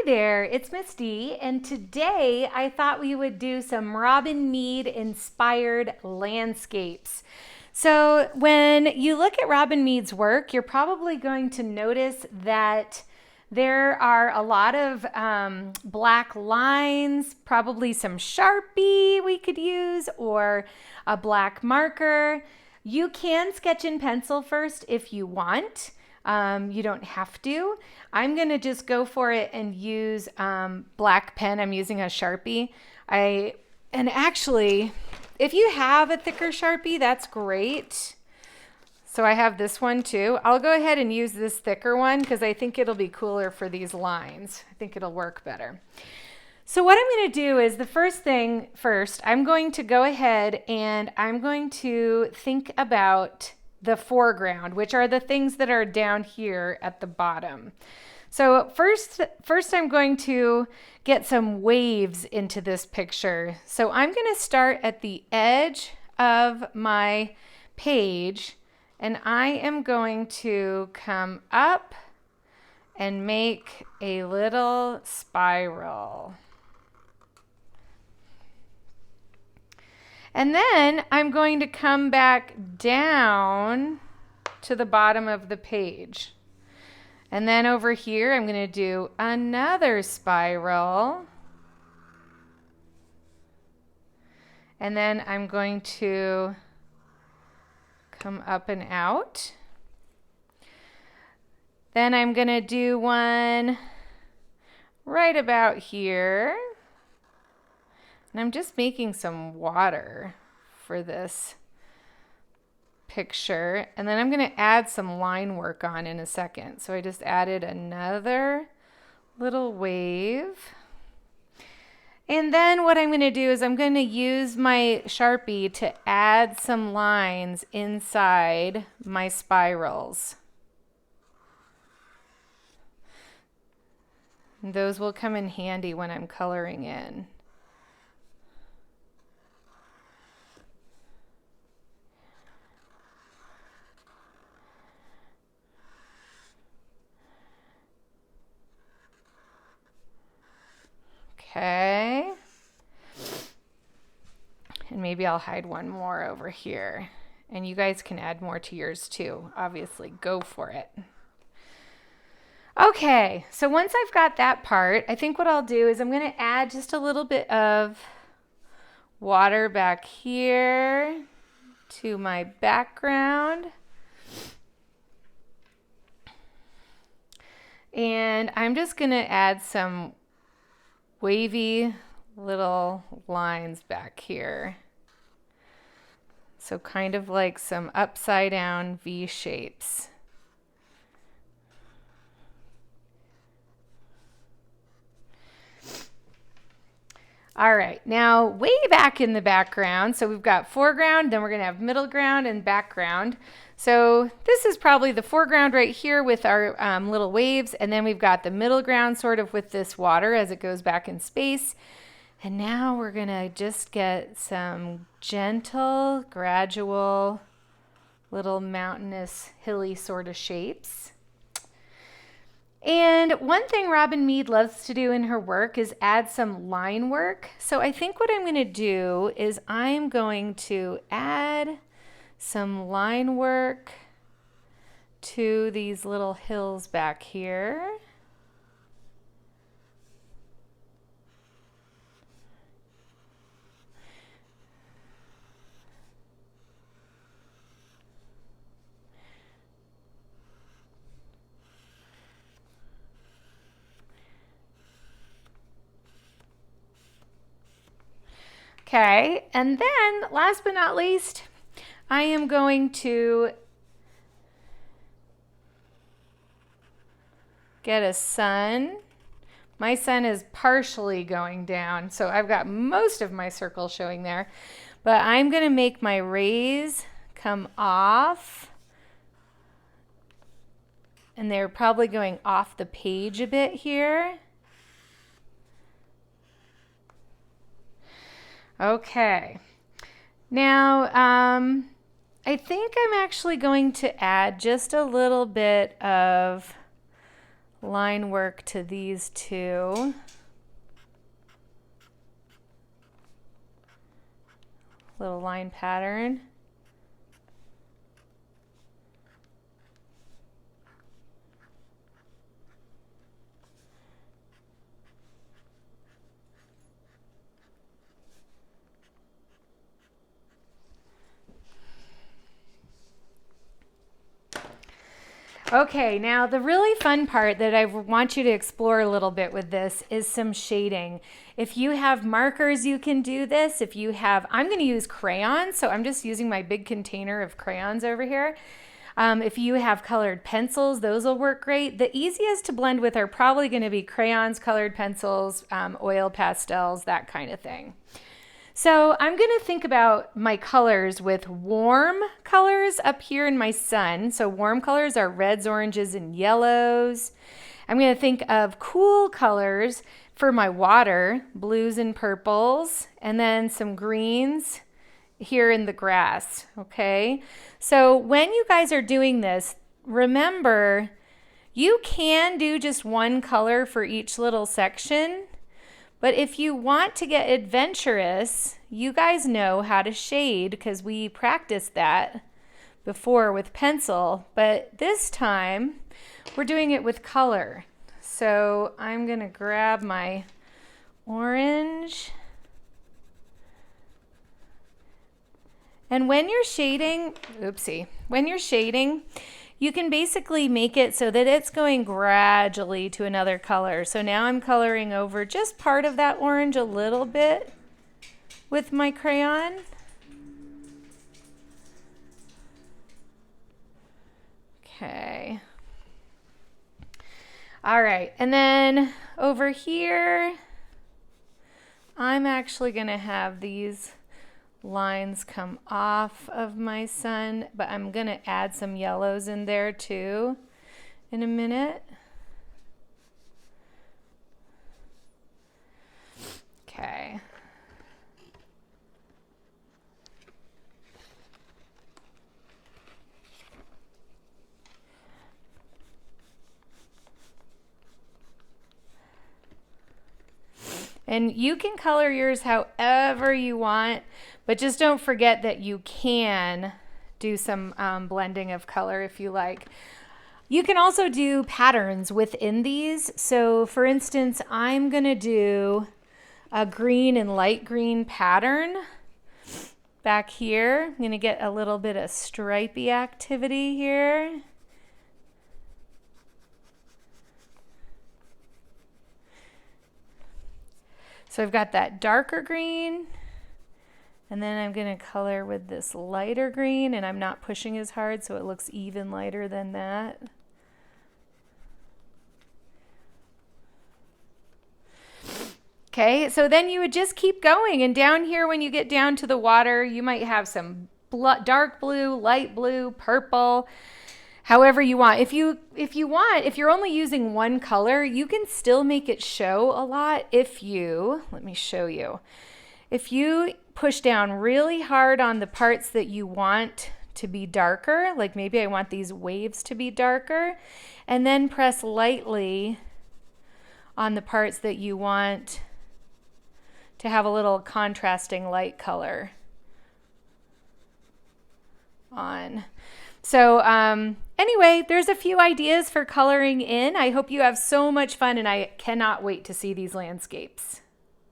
there, it's Miss D, and today I thought we would do some Robin Mead inspired landscapes. So when you look at Robin Mead's work, you're probably going to notice that there are a lot of black lines, probably some Sharpie we could use, or a black marker. You can sketch in pencil first if you want. You don't have to. I'm going to just go for it and use black pen. I'm using a Sharpie. And actually, if you have a thicker Sharpie, that's great. So I have this one too. I'll go ahead and use this thicker one because I think it'll be cooler for these lines. I think it'll work better. So what I'm going to do is the first thing first, I'm going to go ahead and I'm going to think about the foreground, which are the things that are down here at the bottom. So first I'm going to get some waves into this picture. So I'm going to start at the edge of my page and I am going to come up and make a little spiral. And then I'm going to come back down to the bottom of the page. And then over here, I'm going to do another spiral. And then I'm going to come up and out. Then I'm going to do one right about here. And I'm just making some water for this picture. And then I'm going to add some line work on in a second. So I just added another little wave. And then what I'm going to do is I'm going to use my Sharpie to add some lines inside my spirals. And those will come in handy when I'm coloring in. Okay, and maybe I'll hide one more over here. And you guys can add more to yours too. Obviously, go for it. Okay, so once I've got that part, I think what I'll do is I'm going to add just a little bit of water back here to my background. And I'm just going to add some wavy little lines back here. So kind of like some upside down V shapes. All right, now way back in the background, so we've got foreground, then we're going to have middle ground and background. So this is probably the foreground right here with our little waves, and then we've got the middle ground sort of with this water as it goes back in space. And now we're going to just get some gentle, gradual, little mountainous, hilly sort of shapes. And one thing Robin Mead loves to do in her work is add some line work. So I think what I'm going to do is I'm going to add some line work to these little hills back here. Okay, and then last but not least, I am going to get a sun. My sun is partially going down, so I've got most of my circle showing there. But I'm going to make my rays come off. And they're probably going off the page a bit here. Okay. Now, I think I'm actually going to add just a little bit of line work to these two. Little line pattern. Okay, now the really fun part that I want you to explore a little bit with this is some shading. If you have markers, you can do this. If you have, I'm going to use crayons, so I'm just using my big container of crayons over here. If you have colored pencils, those will work great. The easiest to blend with are probably going to be crayons, colored pencils, oil pastels, that kind of thing. So I'm going to think about my colors with warm colors up here in my sun. So warm colors are reds, oranges, and yellows. I'm going to think of cool colors for my water, blues and purples, and then some greens here in the grass, okay? So when you guys are doing this, remember, you can do just one color for each little section. But if you want to get adventurous, you guys know how to shade because we practiced that before with pencil. But this time, we're doing it with color. So I'm going to grab my orange. And when you're shading, when you're shading, you can basically make it so that it's going gradually to another color. So now I'm coloring over just part of that orange a little bit with my crayon. Okay. All right, and then over here, I'm actually gonna have these lines come off of my sun, but I'm going to add some yellows in there too in a minute. Okay. And you can color yours however you want, but just don't forget that you can do some blending of color if you like. You can also do patterns within these. So for instance, I'm gonna do a green and light green pattern back here. I'm gonna get a little bit of stripey activity here. So I've got that darker green, and then I'm going to color with this lighter green, and I'm not pushing as hard so it looks even lighter than that. Okay, so then you would just keep going, and down here when you get down to the water, you might have some dark blue, light blue, purple, however you want. If you're only using one color, you can still make it show a lot if you, let me show you. If you push down really hard on the parts that you want to be darker, like maybe I want these waves to be darker, and then press lightly on the parts that you want to have a little contrasting light color on. So anyway, there's a few ideas for coloring in. I hope you have so much fun, and I cannot wait to see these landscapes.